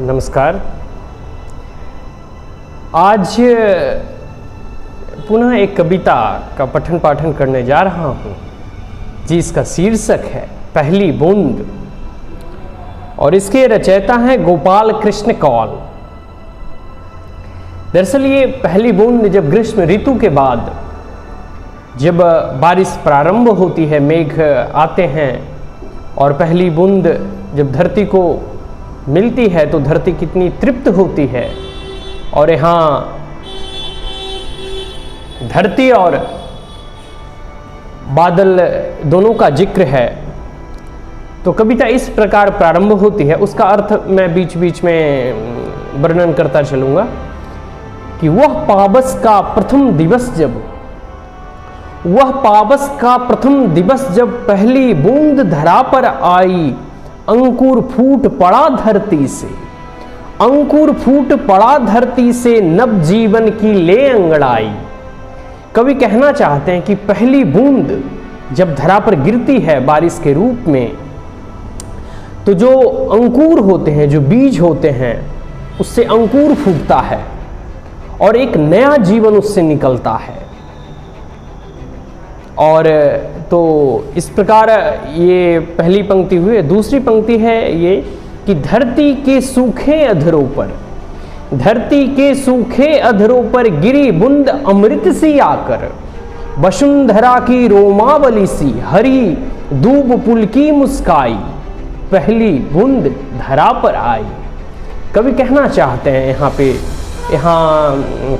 नमस्कार। आज पुनः एक कविता का पठन पाठन करने जा रहा हूँ जिसका शीर्षक है पहली बूंद, और इसके रचयिता हैं गोपाल कृष्ण कौल। दरअसल ये पहली बूंद जब ग्रीष्म ऋतु के बाद जब बारिश प्रारंभ होती है, मेघ आते हैं और पहली बूंद जब धरती को मिलती है तो धरती कितनी तृप्त होती है। और यहाँ धरती और बादल दोनों का जिक्र है। तो कविता इस प्रकार प्रारंभ होती है, उसका अर्थ मैं बीच बीच में वर्णन करता चलूँगा कि वह पावस का प्रथम दिवस जब पहली बूंद धरा पर आई, अंकुर फूट पड़ा धरती से नव जीवन की ले अंगड़ाई। कवि कहना चाहते हैं कि पहली बूंद जब धरा पर गिरती है बारिश के रूप में, तो जो अंकुर होते हैं, जो बीज होते हैं, उससे अंकुर फूटता है और एक नया जीवन उससे निकलता है। और तो इस प्रकार ये पहली पंक्ति हुई। दूसरी पंक्ति है ये कि धरती के सूखे अधरों पर गिरी बूंद अमृत सी आकर, वसुंधरा की रोमावली सी हरी दूब पुल की मुस्काई, पहली बूंद धरा पर आई। कवि कहना चाहते हैं यहाँ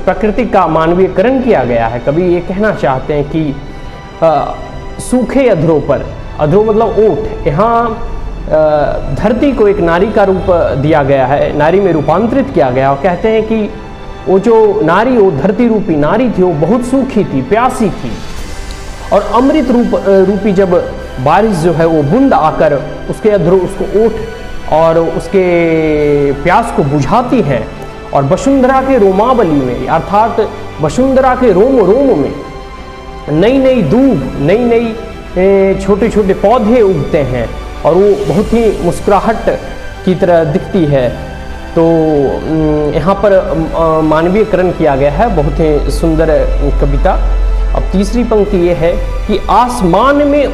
प्रकृति का मानवीयकरण किया गया है। कवि ये कहना चाहते हैं कि सूखे अधरों मतलब ओठ, यहाँ धरती को एक नारी का रूप दिया गया है, नारी में रूपांतरित किया गया। और कहते हैं कि वो जो नारी, वो धरती रूपी नारी थी, वो बहुत सूखी थी, प्यासी थी, और अमृत रूपी जब बारिश जो है वो बूंद आकर उसके अधरों, उसको ओठ और उसके प्यास को बुझाती है। और वसुंधरा के रोमावली में, अर्थात वसुंधरा के रोम में नई नई दूब, नई छोटे छोटे पौधे उगते हैं और वो बहुत ही मुस्कुराहट की तरह दिखती है। तो यहाँ पर मानवीयकरण किया गया है, बहुत ही सुंदर कविता। अब तीसरी पंक्ति ये है कि आसमान में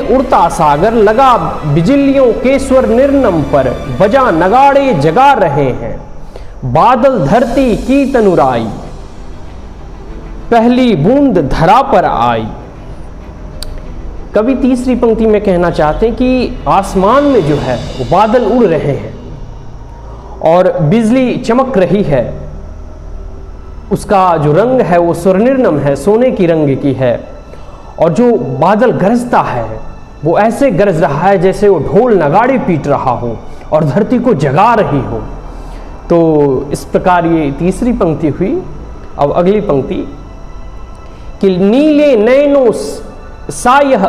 उड़ता सागर लगा बिजलियों के स्वर निर्नम पर, बजा नगाड़े जगा रहे हैं बादल धरती की तनुराई, पहली बूंद धरा पर आई। कवि तीसरी पंक्ति में कहना चाहते हैं कि आसमान में जो है वो बादल उड़ रहे हैं और बिजली चमक रही है, उसका जो रंग है वो स्वर्णिर्नम है, सोने की रंग की है। और जो बादल गरजता है वो ऐसे गरज रहा है जैसे वो ढोल नगाड़े पीट रहा हो और धरती को जगा रही हो। तो इस प्रकार ये तीसरी पंक्ति हुई। अब अगली पंक्ति कि नीले नैनो सायह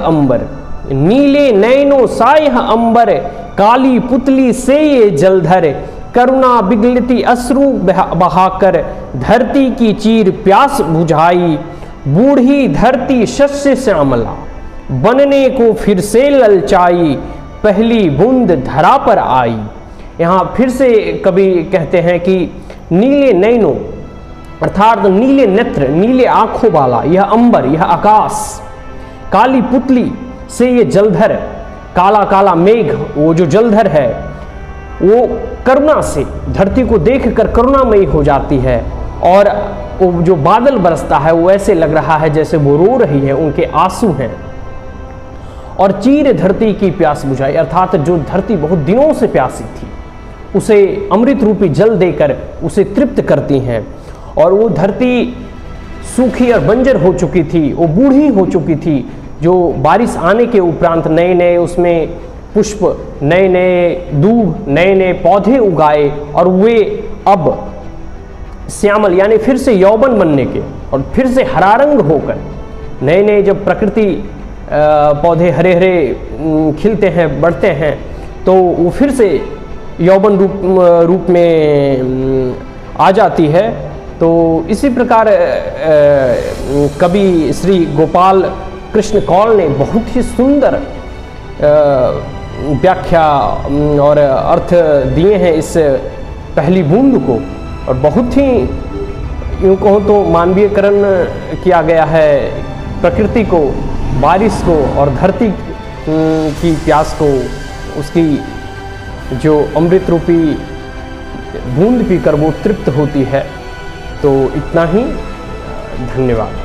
अंबर, काली पुतली से ये जलधर, करुणा बिगलती अश्रु बहाकर, धरती की चीर प्यास बुझाई, बूढ़ी धरती शस्य श्यामला, बनने को फिर से ललचाई, पहली बूंद धरा पर आई। यहाँ फिर से कवि कहते हैं कि नीले नैनो अर्थात नीले नेत्र, नीले आंखों वाला यह अंबर, यह आकाश, काली पुतली से ये जलधर, काला काला मेघ, वो जो जलधर है वो करुणा से धरती को देखकर करुणामयी हो जाती है। और वो जो बादल बरसता है वो ऐसे लग रहा है जैसे वो रो रही है, उनके आंसू हैं। और चीर धरती की प्यास बुझाई, अर्थात जो धरती बहुत दिनों से प्यासी थी उसे अमृत रूपी जल देकर उसे तृप्त करती हैं। और वो धरती सूखी और बंजर हो चुकी थी, वो बूढ़ी हो चुकी थी, जो बारिश आने के उपरांत नए नए उसमें पुष्प, नए नए दूब, नए नए पौधे उगाए और वे अब श्यामल यानी फिर से यौवन बनने के और फिर से हरा रंग होकर नए नए जब प्रकृति पौधे हरे हरे खिलते हैं, बढ़ते हैं, तो वो फिर से यौवन रूप में आ जाती है। तो इसी प्रकार कवि श्री गोपाल कृष्ण कौल ने बहुत ही सुंदर व्याख्या और अर्थ दिए हैं इस पहली बूंद को, और बहुत ही यूँ कहूँ तो मानवीयकरण किया गया है प्रकृति को, बारिश को और धरती की प्यास को, उसकी जो अमृत रूपी बूंद पीकर वो तृप्त होती है। तो इतना ही, धन्यवाद।